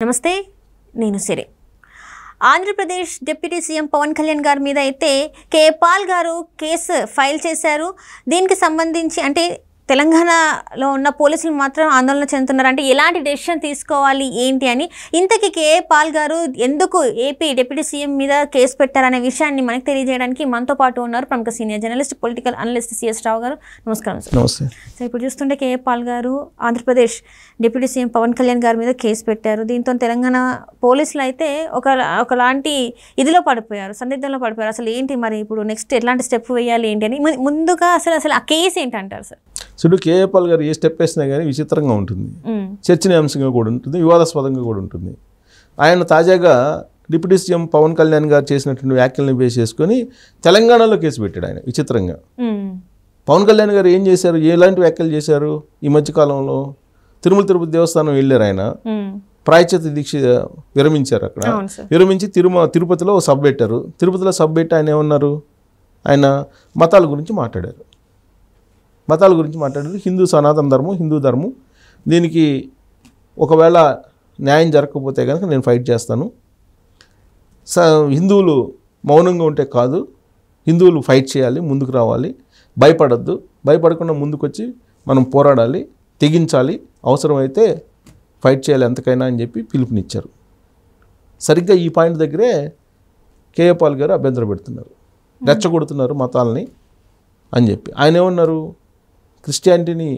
నమస్తే, నేను సిరి. Andhra Pradesh deputy CM Pawan Kalyan గారి మీద అయితే కేఏ పాల్ గారు కేసు ఫైల్ చేశారు. దీనికి సంబంధించి అంటే తెలంగాణలో ఉన్న పోలీసులు మాత్రం ఆందోళన చెందుతున్నారు. అంటే ఎలాంటి డెసిషన్ తీసుకోవాలి ఏంటి అని. ఇంతకీ కేఏ పాల్ గారు ఎందుకు ఏపీ డిప్యూటీ సీఎం మీద కేసు పెట్టారనే విషయాన్ని మనకు తెలియజేయడానికి మనతో పాటు ఉన్నారు ప్రముఖ senior journalist, political analyst CS Rao గారు. నమస్కారం సార్. నమస్తే సార్, ఇప్పుడు చూస్తుంటే కేఏ పాల్ గారు ఆంధ్రప్రదేశ్ డిప్యూటీ సీఎం పవన్ కళ్యాణ్ గారి మీద కేసు పెట్టారు. దీంతో తెలంగాణ పోలీసులు అయితే ఒకలాంటి ఇదిలో పడిపోయారు, సందిగ్ధంలో పడిపోయారు. అసలు ఏంటి మరి ఇప్పుడు నెక్స్ట్ ఎట్లాంటి స్టెప్ వేయాలి ఏంటి అని ముందుగా అసలు ఆ కేసు ఏంటి అంటారు సార్? చూడు, కేఏ పాల్ గారు ఏ స్టెప్ వేసినా కానీ విచిత్రంగా ఉంటుంది, చర్చనీయాంశంగా కూడా ఉంటుంది, వివాదాస్పదంగా కూడా ఉంటుంది. ఆయన తాజాగా డిప్యూటీ సీఎం పవన్ కళ్యాణ్ గారు చేసినటువంటి వ్యాఖ్యలను బేస్ చేసుకొని తెలంగాణలో కేసు పెట్టాడు ఆయన. విచిత్రంగా పవన్ కళ్యాణ్ గారు ఏం చేశారు, ఎలాంటి వ్యాఖ్యలు చేశారు? ఈ మధ్యకాలంలో తిరుపతి దేవస్థానం వెళ్ళారు ఆయన, ప్రాయశ్చిత్త దీక్ష విరమించారు. అక్కడ విరమించి తిరుపతిలో సబ్ పెట్టారు. తిరుపతిలో సబ్ పెట్టి ఆయన ఏమన్నారు, ఆయన మతాల గురించి మాట్లాడారు. హిందూ సనాతన ధర్మం, హిందూ ధర్మం, దీనికి ఒకవేళ న్యాయం జరగకపోతే కనుక నేను ఫైట్ చేస్తాను. హిందువులు మౌనంగా ఉంటే కాదు, హిందువులు ఫైట్ చేయాలి, ముందుకు రావాలి, భయపడకుండా ముందుకొచ్చి మనం పోరాడాలి, తెగించాలి, అవసరమైతే ఫైట్ చేయాలి ఎంతకైనా అని చెప్పి పిలుపునిచ్చారు. సరిగ్గా ఈ పాయింట్ దగ్గరే కేఏ పాల్ గారు అభ్యంతరం పెడుతున్నారు, రెచ్చగొడుతున్నారు మతాలని అని చెప్పి. ఆయన ఏమన్నారు, క్రిస్టియానిటీని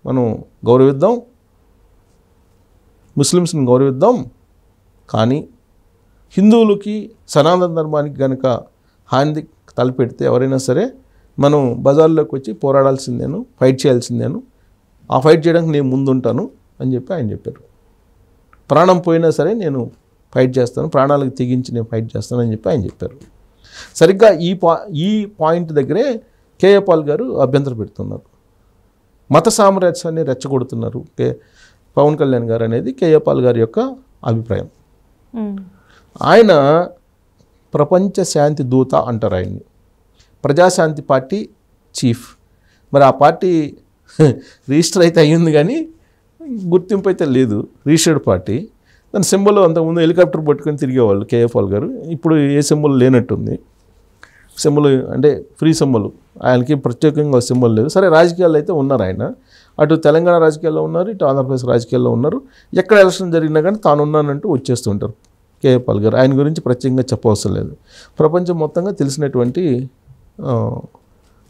మనం గౌరవిద్దాం, ముస్లిమ్స్ని గౌరవిద్దాం, కానీ హిందువులకి సనాతన ధర్మానికి కనుక హాని తలపెడితే ఎవరైనా సరే మనం బజార్లోకి వచ్చి పోరాడాల్సిందేను, ఫైట్ చేయాల్సిందేను, ఆ ఫైట్ చేయడానికి నేను ముందుంటాను అని చెప్పి ఆయన చెప్పారు. ప్రాణం పోయినా సరే నేను ఫైట్ చేస్తాను, ప్రాణాలకు తెగించి నేను ఫైట్ చేస్తానని చెప్పి ఆయన చెప్పారు. సరిగ్గా ఈ పాయింట్ దగ్గరే కేఏ పాల్ గారు అభ్యంతరం పెడుతున్నారు, మత సామ్రాజ్యాన్ని రెచ్చగొడుతున్నారు పవన్ కళ్యాణ్ గారు అనేది కేఏ పాల్ గారి యొక్క అభిప్రాయం. ఆయన ప్రపంచ శాంతి దూత అంటారు ఆయన్ని, ప్రజాశాంతి పార్టీ చీఫ్. మరి ఆ పార్టీ రిజిస్టర్ అయితే అయ్యింది కానీ గుర్తింపు అయితే లేదు, రిజిస్టర్డ్ పార్టీ. దాని సింబల్ అంతకుముందు హెలికాప్టర్ పట్టుకొని తిరిగేవాళ్ళు కేఏ పాల్ గారు, ఇప్పుడు ఏ సింబల్ లేనట్టుంది. సింబల్ అంటే ఫ్రీ సింబల్, ఆయనకి ప్రత్యేకంగా సింబల్ లేదు. సరే, రాజకీయాల్లో అయితే ఉన్నారు ఆయన, అటు తెలంగాణ రాజకీయాల్లో ఉన్నారు, ఇటు ఆంధ్రప్రదేశ్ రాజకీయాల్లో ఉన్నారు. ఎక్కడ ఎలక్షన్ జరిగినా కానీ తాను ఉన్నానంటూ వచ్చేస్తుంటారు కేఏ పాల్ గారు. ఆయన గురించి ప్రత్యేకంగా చెప్పవసరం లేదు, ప్రపంచం మొత్తంగా తెలిసినటువంటి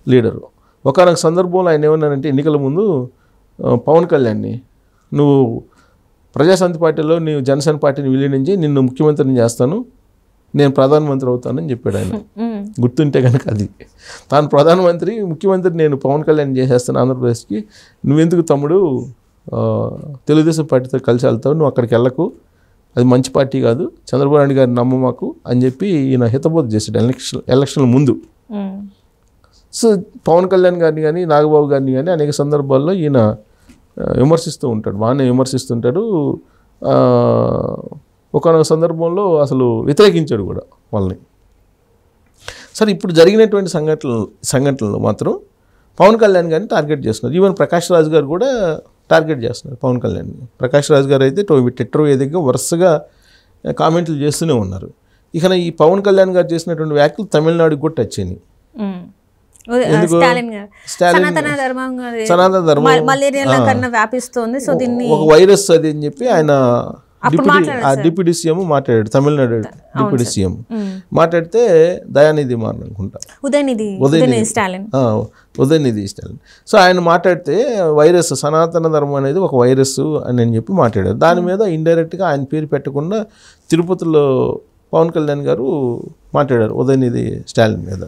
లీడరు. ఒకనొక సందర్భంలో ఆయన ఏమన్నారంటే, ఎన్నికల ముందు పవన్ కళ్యాణ్ని, నువ్వు ప్రజాశాంతి పార్టీలో నీవు జనసేన పార్టీని విలీనించి నిన్ను ముఖ్యమంత్రిని చేస్తాను, నేను ప్రధానమంత్రి అవుతానని చెప్పాడు ఆయన. గుర్తుంటే కనుక అది తాను ముఖ్యమంత్రి నేను పవన్ కళ్యాణ్ చేసేస్తాను ఆంధ్రప్రదేశ్కి, నువ్వెందుకు తమ్ముడు తెలుగుదేశం పార్టీతో కలిసి వెళ్తావు, నువ్వు అక్కడికి వెళ్ళకు, అది మంచి పార్టీ కాదు, చంద్రబాబు నాయుడు గారిని నమ్మమాకు అని చెప్పి ఈయన హితబోధ చేశాడు ఎలక్షన్ల ముందు. సో పవన్ కళ్యాణ్ గారిని కానీ నాగబాబు గారిని కానీ అనేక సందర్భాల్లో ఈయన విమర్శిస్తూ ఉంటాడు, బాగానే విమర్శిస్తుంటాడు. ఒకనొక సందర్భంలో అసలు వ్యతిరేకించాడు కూడా వాళ్ళని. సరే, ఇప్పుడు జరిగినటువంటి సంఘటనలు మాత్రం పవన్ కళ్యాణ్ గారిని టార్గెట్ చేస్తున్నారు. ఈవెన్ ప్రకాష్ రాజ్ గారు కూడా టార్గెట్ చేస్తున్నారు పవన్ కళ్యాణ్ని. ప్రకాష్ రాజ్ గారు అయితే ట్విట్టర్ వేదికగా వరుసగా కామెంట్లు చేస్తూనే ఉన్నారు. ఇక ఈ పవన్ కళ్యాణ్ గారు చేసినటువంటి వ్యాఖ్యలు తమిళనాడుకి కూడా టచ్ అయినాయి. సనాతన ధర్మం ఒక వైరస్ అది అని చెప్పి ఆయన డిప్యూటీ సీఎం మాట్లాడాడు, తమిళనాడు డిప్యూటీ సీఎం మాట్లాడితే దయానిధి మారన్ అనుకుంటా, ఉదయనిధి స్టాలిన్. సో ఆయన మాట్లాడితే వైరస్, సనాతన ధర్మం అనేది ఒక వైరస్ అని చెప్పి మాట్లాడారు. దాని మీద ఇండైరెక్ట్గా ఆయన పేరు పెట్టకుండా తిరుపతిలో పవన్ కళ్యాణ్ గారు మాట్లాడారు ఉదయనిధి స్టాలిన్ మీద.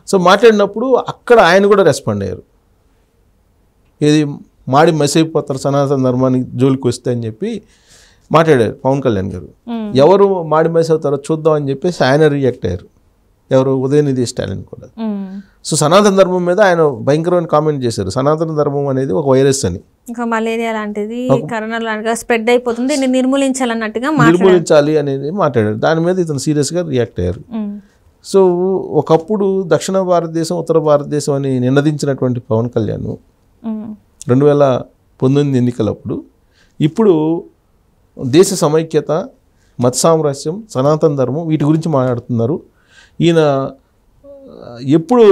సో మాట్లాడినప్పుడు అక్కడ ఆయన కూడా రెస్పాండ్ అయ్యారు, ఏది మాడి మసైపోతారు సనాతన ధర్మానికి జోలికి వస్తే అని చెప్పి మాట్లాడారు పవన్ కళ్యాణ్ గారు. ఎవరు మాడి మసి అవుతారో చూద్దాం అని చెప్పేసి ఆయన రియాక్ట్ అయ్యారు, ఎవరు ఉదయనిధి స్టాలిన్ కూడా. సో సనాతన ధర్మం మీద ఆయన భయంకరమైన కామెంట్ చేశారు, సనాతన ధర్మం అనేది ఒక వైరస్ అని, ఇంకా మలేరియా లాంటిది, కరోనా లాంటిగా స్ప్రెడ్ అయిపోతుంది, నిర్మూలించాలి అనేది మాట్లాడారు. దాని మీద ఇతను సీరియస్గా రియాక్ట్ అయ్యారు. సో ఒకప్పుడు దక్షిణ భారతదేశం, ఉత్తర భారతదేశం అని నినదించినటువంటి పవన్ కళ్యాణ్ 2019 ఎన్నికలప్పుడు ఇప్పుడు దేశ సమైక్యత, మత సామరస్యం, సనాతన ధర్మం వీటి గురించి మాట్లాడుతున్నారు. ఈయన ఎప్పుడు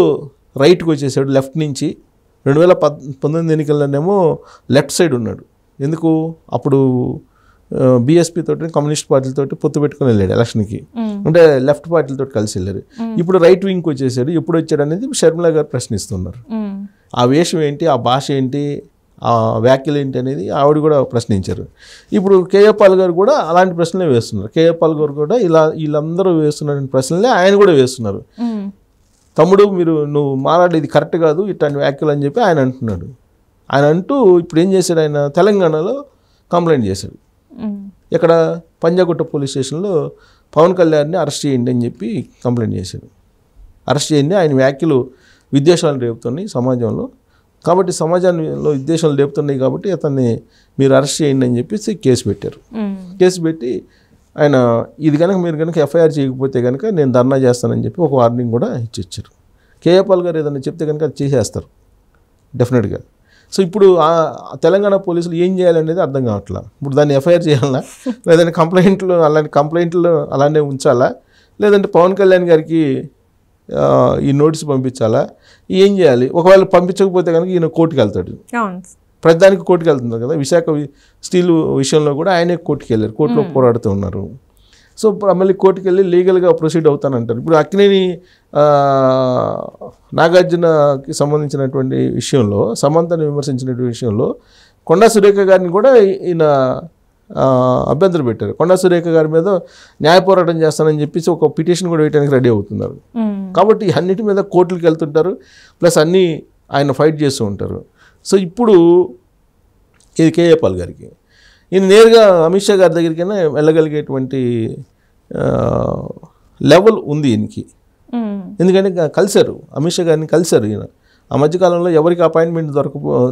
రైట్కి వచ్చేసాడు లెఫ్ట్ నుంచి. 2019 ఎన్నికల్లోనేమో లెఫ్ట్ సైడ్ ఉన్నాడు. ఎందుకు? అప్పుడు బీఎస్పీ తోటి కమ్యూనిస్ట్ పార్టీలతో పొత్తు పెట్టుకుని వెళ్ళాడు ఎలక్షన్కి, అంటే లెఫ్ట్ పార్టీలతో కలిసి వెళ్ళారు. ఇప్పుడు రైట్ వింగ్కి వచ్చేసాడు. ఎప్పుడు వచ్చాడు అనేది షర్మిల గారు ప్రశ్నిస్తున్నారు. ఆ వేషం ఏంటి, ఆ భాష ఏంటి, ఆ వ్యాఖ్యలు ఏంటి అనేది ఆవిడ కూడా ప్రశ్నించారు. ఇప్పుడు కేఏ పాల్ గారు కూడా అలాంటి ప్రశ్నలే వేస్తున్నారు. కేఏ పాల్ గారు కూడా వీళ్ళందరూ వేస్తున్న ప్రశ్నలే ఆయన కూడా వేస్తున్నారు. తమ్ముడు నువ్వు మాట్లాడేది కరెక్ట్ కాదు ఇట్లాంటి వ్యాఖ్యలు అని చెప్పి ఆయన అంటున్నాడు. ఆయన అంటూ ఇప్పుడు ఏం చేశాడు, ఆయన తెలంగాణలో కంప్లైంట్ చేశాడు. ఇక్కడ పంజాగుట్ట పోలీస్ స్టేషన్లో పవన్ కళ్యాణ్ని అరెస్ట్ చేయండి అని చెప్పి కంప్లైంట్ చేశాడు. అరెస్ట్ చేయండి, ఆయన వ్యాఖ్యలు విద్వేషాలు రేపుతున్నాయి సమాజంలో, కాబట్టి సమాజంలో విద్వేషాలు రేపుతున్నాయి కాబట్టి అతన్ని మీరు అరెస్ట్ చేయండి అని చెప్పేసి కేసు పెట్టారు. కేసు పెట్టి ఆయన మీరు కనుక ఎఫ్ఐఆర్ చేయకపోతే కనుక నేను ధర్నా చేస్తానని చెప్పి ఒక వార్నింగ్ కూడా ఇచ్చారు. కేఏ పాల్ గారు ఏదైనా చెప్తే కనుక అది చేసేస్తారు డెఫినెట్గా. సో ఇప్పుడు తెలంగాణ పోలీసులు ఏం చేయాలనేది అర్థం కావట్లా. ఇప్పుడు దాన్ని ఎఫ్ఐఆర్ చేయాలా, లేదంటే అలాంటి కంప్లైంట్లు అలానే ఉంచాలా, లేదంటే పవన్ కళ్యాణ్ గారికి ఈ నోటీస్ పంపించాలా, ఏం చేయాలి? ఒకవేళ పంపించకపోతే కనుక ఈయన కోర్టుకు వెళ్తాడు. ప్రతిదానికి కోర్టుకు వెళ్తున్నారు కదా. విశాఖ స్టీల్ విషయంలో కూడా ఆయనే కోర్టుకు వెళ్ళారు, కోర్టులో పోరాడుతూ ఉన్నారు. సో మళ్ళీ కోర్టుకు వెళ్ళి లీగల్గా ప్రొసీడ్ అవుతానంటారు. ఇప్పుడు అక్కినేని నాగార్జునకి సంబంధించినటువంటి విషయంలో, సమంతని విమర్శించినటువంటి విషయంలో కొండా సురేఖ గారిని కూడా ఈయన అభ్యంతరం పెట్టారు. కొండా సురేఖ గారి మీద న్యాయ పోరాటం చేస్తానని చెప్పేసి ఒక పిటిషన్ కూడా వేయడానికి రెడీ అవుతున్నారు. కాబట్టి అన్నిటి మీద కోర్టులకు వెళ్తుంటారు, ప్లస్ అన్నీ ఆయన ఫైట్ చేస్తూ ఉంటారు. సో ఇప్పుడు ఇది కేఏ పాల్ గారికి ఈయన నేరుగా అమిత్ షా గారి దగ్గరికైనా వెళ్ళగలిగేటువంటి లెవెల్ ఉంది ఈయనకి. ఎందుకంటే కలిశారు, అమిత్ షా గారిని కలిశారు ఈయన. ఆ మధ్యకాలంలో ఎవరికి అపాయింట్మెంట్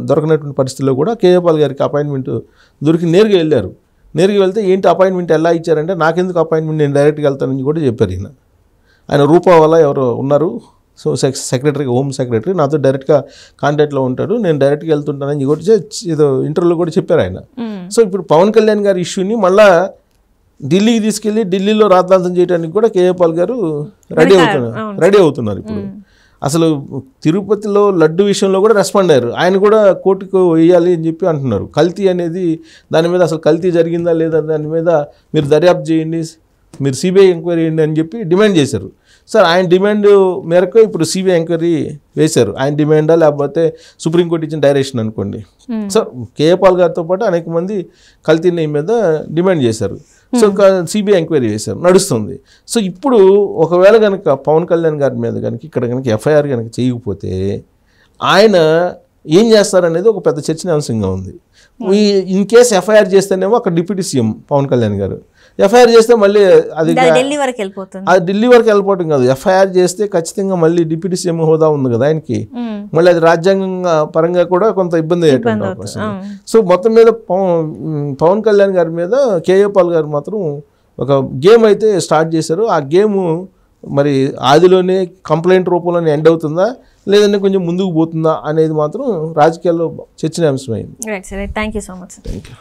దొరకనటువంటి పరిస్థితుల్లో కూడా కేఏ పాల్ గారికి అపాయింట్మెంట్ దొరికి నేరుగా వెళ్ళారు. నేరుగా వెళ్తే ఏంటి అపాయింట్మెంట్ ఎలా ఇచ్చారంటే, నాకెందుకు అపాయింట్మెంట్, నేను డైరెక్ట్గా వెళ్తానని కూడా చెప్పారు ఈయన. ఆయన రూపా వల్ల ఎవరు ఉన్నారు, సో సెక్రటరీ, హోమ్ సెక్రటరీ, నాతో డైరెక్ట్గా కాంటాక్ట్లో ఉంటాడు, నేను డైరెక్ట్గా వెళ్తుంటానని కూడా ఏదో ఇంటర్వ్యూలో కూడా చెప్పారు ఆయన. సో ఇప్పుడు పవన్ కళ్యాణ్ గారి ఇష్యూని మళ్ళా ఢిల్లీకి తీసుకెళ్ళి ఢిల్లీలో రాద్ధాంతం చేయడానికి కూడా కేఏ పాల్ గారు రెడీ అవుతున్నారు. ఇప్పుడు అసలు తిరుపతిలో లడ్డు విషయంలో కూడా రెస్పాండ్ అయ్యారు. ఆయన కూడా కోర్టుకు వేయాలి అని చెప్పి అంటున్నారు. కల్తీ అనేది దాని మీద అసలు కల్తీ జరిగిందా లేదా దాని మీద మీరు దర్యాప్తు చేయండి, మీరు సిబిఐ ఎంక్వైరీ చేయండి అని చెప్పి డిమాండ్ చేశారు. సార్ ఆయన డిమాండ్ మేరకు ఇప్పుడు సిబిఐ ఎంక్వైరీ వేశారు. ఆయన డిమాండా లేకపోతే సుప్రీంకోర్టు ఇచ్చిన డైరెక్షన్ అనుకోండి. సార్ కేఏ పాల్ గారితో పాటు అనేక మంది కల్తీ నెయ్యి మీద డిమాండ్ చేశారు. సో సిబిఐ ఎంక్వైరీ చేశారు, నడుస్తుంది. సో ఇప్పుడు ఒకవేళ కనుక పవన్ కళ్యాణ్ గారి మీద కనుక ఇక్కడ కనుక ఎఫ్ఐఆర్ కనుక చేయకపోతే ఆయన ఏం చేస్తారనేది ఒక పెద్ద చర్చనీయాంశంగా ఉంది. ఇన్ కేసు ఎఫ్ఐఆర్ చేస్తేనేమో అక్కడ డిప్యూటీ సీఎం పవన్ కళ్యాణ్ గారు, ఎఫ్ఐఆర్ చేస్తే మళ్ళీ అది ఢిల్లీ వరకు వెళ్ళిపోవటం కాదు. ఎఫ్ఐఆర్ చేస్తే ఖచ్చితంగా మళ్ళీ డిప్యూటీ సీఎం హోదా ఉంది కదా ఆయనకి, మళ్ళీ అది రాజ్యాంగ పరంగా కూడా కొంత ఇబ్బంది అయ్యేటువంటి అవకాశం. సో మొత్తం మీద పవన్ కళ్యాణ్ గారి మీద కేఏ పాల్ గారు మాత్రం ఒక గేమ్ అయితే స్టార్ట్ చేశారు. ఆ గేమ్ మరి ఆదిలోనే కంప్లైంట్ రూపంలోనే ఎండ్ అవుతుందా లేదంటే కొంచెం ముందుకు పోతుందా అనేది మాత్రం రాజకీయాల్లో చర్చనీయాంశమైంది. Right sir, thank you so much. Thank you.